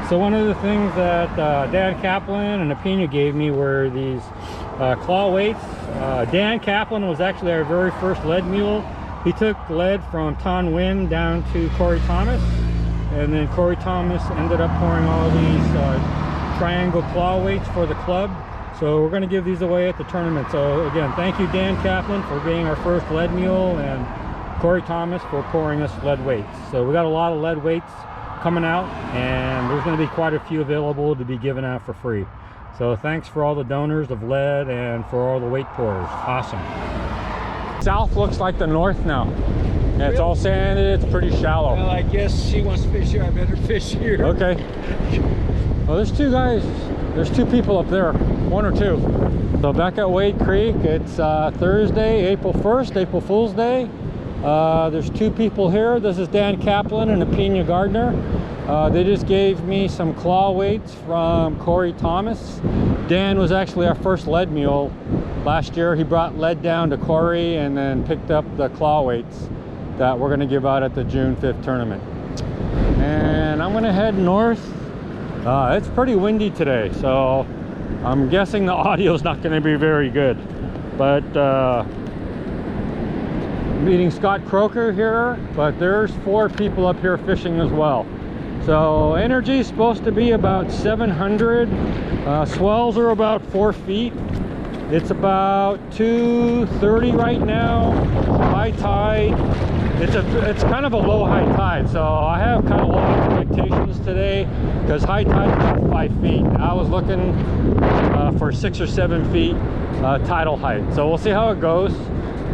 So one of the things that Dan Kaplan and Apina gave me were these claw weights. Dan Kaplan was actually our very first lead mule. He took lead from Ton Nguyen down to Corey Thomas, and then Corey Thomas ended up pouring all these triangle claw weights for the club. So we're going to give these away at the tournament. So again, thank you Dan Kaplan for being our first lead mule, and Corey Thomas for pouring us lead weights. So we got a lot of lead weights coming out, and there's going to be quite a few available to be given out for free. So thanks for all the donors of lead and for all the weight pourers. Awesome. South looks like the north now. Yeah, it's all sanded, it's pretty shallow. Well, I guess she wants to fish here, I better fish here. Okay. Well, there's two guys, there's two people up there, one or two. So back at Wade Creek, it's Thursday, April 1st, April Fool's Day. There's two people here. This is Dan Kaplan and Apina Gardner. They just gave me some claw weights from Corey Thomas. Dan was actually our first lead mule last year. He brought lead down to Corey and then picked up the claw weights that we're going to give out at the June 5th tournament. And I'm going to head north. It's pretty windy today, so I'm guessing the audio is not going to be very good. But meeting Scott Croker here, but there's 4 people up here fishing as well. So energy is supposed to be about 700. Swells are about 4 feet. It's about 2:30 right now. High tide. It's kind of a low high tide, so I have kind of low expectations today because high tide is about 5 feet. I was looking for 6 or 7 feet tidal height. So we'll see how it goes.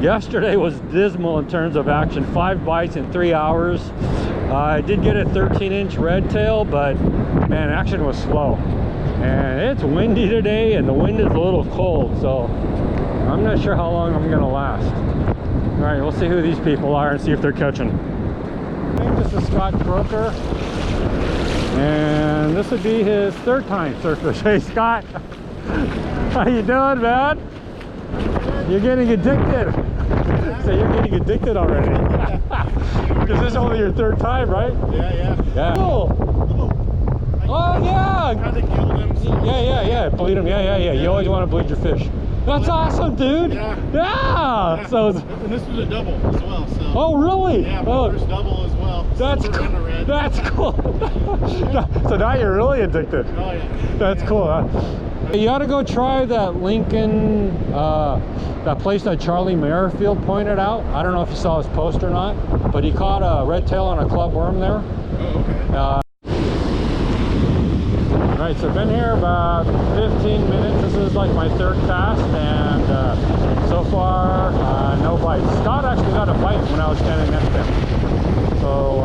Yesterday was dismal in terms of action. 5 bites in 3 hours. I did get a 13-inch red tail, but man, action was slow. And it's windy today, and the wind is a little cold, so I'm not sure how long I'm gonna last. All right, we'll see who these people are and see if they're catching. I think this is Scott Croker, and this would be his 3rd time surfish. Hey, Scott, how you doing, man? You're getting addicted. So you're getting addicted already. Because this is only your 3rd time, right? Yeah. Cool. Oh yeah. Yeah. Bleed them. Yeah. You always want to bleed your fish. That's awesome, dude. Yeah. So. And this was a double as well. So. Oh really? Yeah. There's double as well. That's cool. That's cool. So now you're really addicted. Oh yeah. That's cool. Huh? You ought to go try that Lincoln, that place that Charlie Merrifield pointed out. I don't know if you saw his post or not, but he caught a red tail on a club worm there. Oh, okay. All right, so I've been here about 15 minutes. This is like my 3rd cast, and so far, no bites. Scott actually got a bite when I was standing next to him. So,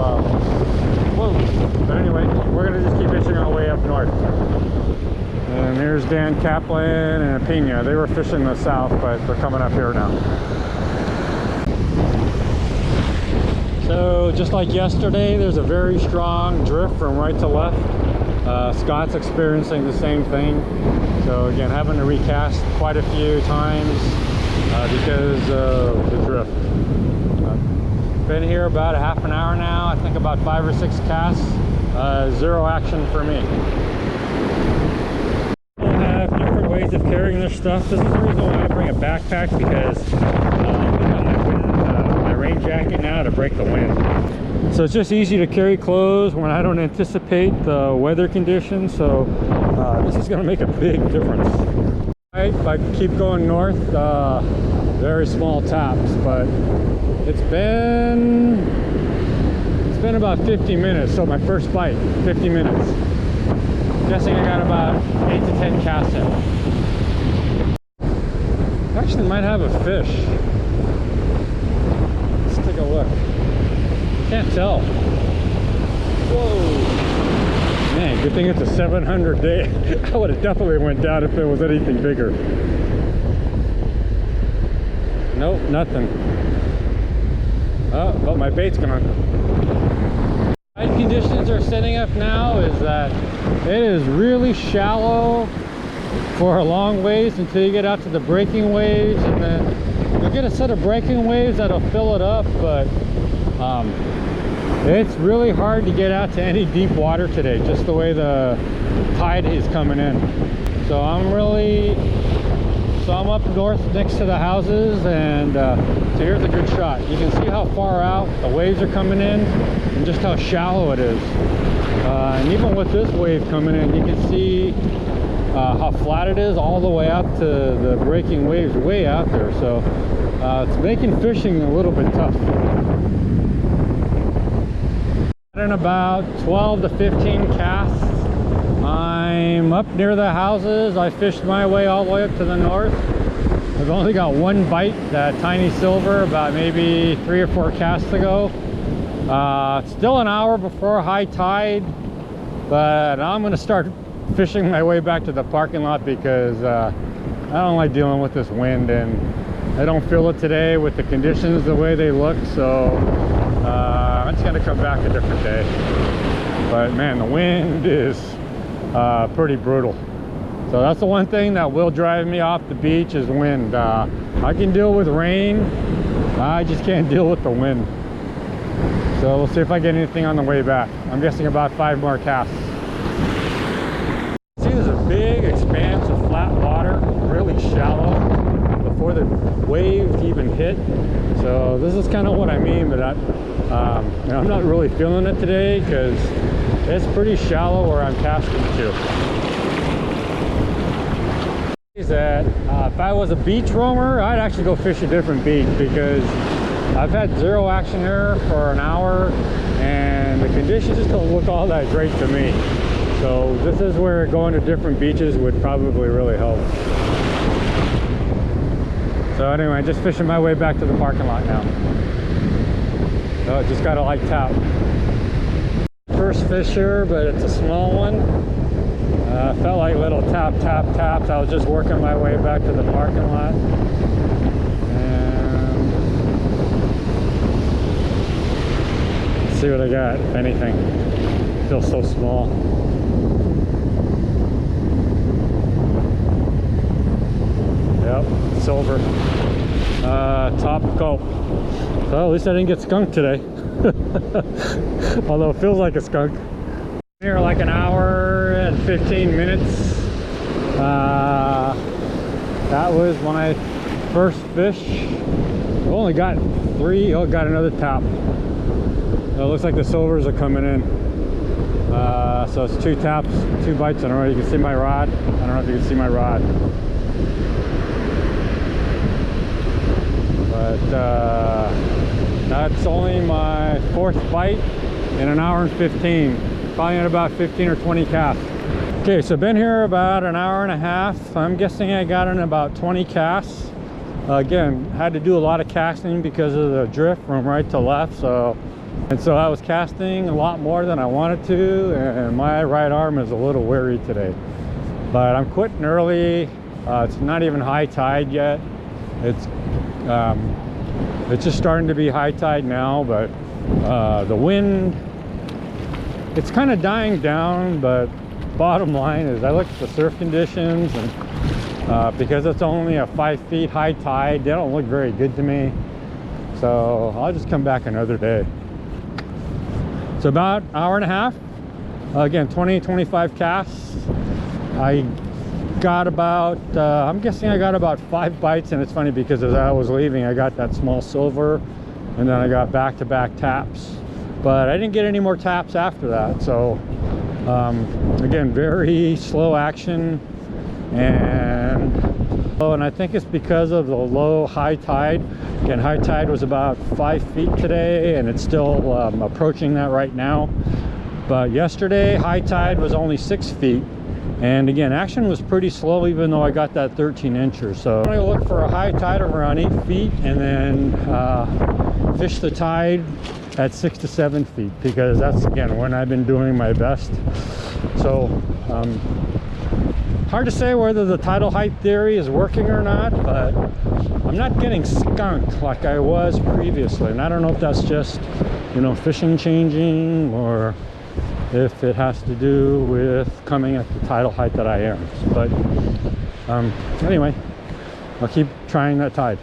whoa. But anyway, we're gonna just keep fishing our way up north. And here's Dan Kaplan and Apina. They were fishing the south, but they're coming up here now. So just like yesterday, there's a very strong drift from right to left. Scott's experiencing the same thing. So again, having to recast quite a few times because of the drift. Been here about a half an hour now. I think about 5 or 6 casts. 0 action for me. Different ways of carrying their stuff. This is the reason why I bring a backpack, because I got my rain jacket now to break the wind. So it's just easy to carry clothes when I don't anticipate the weather conditions. So this is going to make a big difference. Right, I keep going north. Very small taps, but it's been about 50 minutes. So my first bite, 50 minutes. Guessing I got about 8 to 10 casts in. Actually might have a fish. Let's take a look. Can't tell. Whoa. Man, good thing it's a 700 day. I would have definitely went down if it was anything bigger. Nope, nothing. Oh, but my bait's gone. Tide conditions are setting up now is that it is really shallow for a long ways until you get out to the breaking waves, and then you'll get a set of breaking waves that'll fill it up, but It's really hard to get out to any deep water today, just the way the tide is coming in. So I'm up north next to the houses, and so here's a good shot. You can see how far out the waves are coming in and just how shallow it is. And even with this wave coming in, you can see how flat it is all the way out to the breaking waves way out there. So it's making fishing a little bit tough. In about 12 to 15 casts. I'm up near the houses. I fished my way all the way up to the north. I've only got one bite, that tiny silver, about maybe 3 or 4 casts ago. It's still an hour before high tide, but I'm going to start fishing my way back to the parking lot because I don't like dealing with this wind, and I don't feel it today with the conditions the way they look. So I'm just going to come back a different day. But man, the wind is pretty brutal. So that's the one thing that will drive me off the beach is wind. I can deal with rain, I just can't deal with the wind. So we'll see if I get anything on the way back. I'm guessing about 5 more casts. See, there's a big expanse of flat water, really shallow, before the waves even hit. So this is kind of what I mean, but I'm not really feeling it today because it's pretty shallow where I'm casting to. That if I was a beach roamer, I'd actually go fish a different beach because I've had zero action here for an hour and the conditions just don't look all that great to me. So this is where going to different beaches would probably really help. So anyway, just fishing my way back to the parking lot now. So just got a light tap. First fish here, but it's a small one. Felt like little tap, tap, taps. I was just working my way back to the parking lot. And let's see what I got, if anything. It feels so small. Yep, silver. Top gulp. So at least I didn't get skunked today. Although it feels like a skunk. Here like an hour and 15 minutes. That was when I first fished. I only got 3. Oh, got another tap. It looks like the silvers are coming in. So it's 2 taps, 2 bites in a row. You can see my rod. I don't know if you can see my rod. But that's only my 4th bite in an hour and 15. Probably in about 15 or 20 casts. Okay, so been here about an hour and a half. I'm guessing I got in about 20 casts. Again, had to do a lot of casting because of the drift from right to left. So I was casting a lot more than I wanted to, and my right arm is a little weary today. But I'm quitting early. It's not even high tide yet. It's just starting to be high tide now, but the wind, it's kind of dying down. But bottom line is I look at the surf conditions, and because it's only a 5 feet high tide, they don't look very good to me. So I'll just come back another day. So about an hour and a half. Again, 20-25 casts. I got about I'm guessing I got about 5 bites, and it's funny because as I was leaving I got that small silver, and then I got back-to-back taps, but I didn't get any more taps after that. So again, very slow action, and I think it's because of the low high tide. Again, high tide was about 5 feet today, and it's still approaching that right now. But yesterday high tide was only 6 feet, and again, action was pretty slow even though I got that 13 incher. So I'm going to look for a high tide of around 8 feet and then fish the tide at 6 to 7 feet, because that's again when I've been doing my best. So hard to say whether the tidal height theory is working or not, but I'm not getting skunked like I was previously, and I don't know if that's just, you know, fishing changing, or if it has to do with coming at the tidal height that I am. But anyway, I'll keep trying that tide.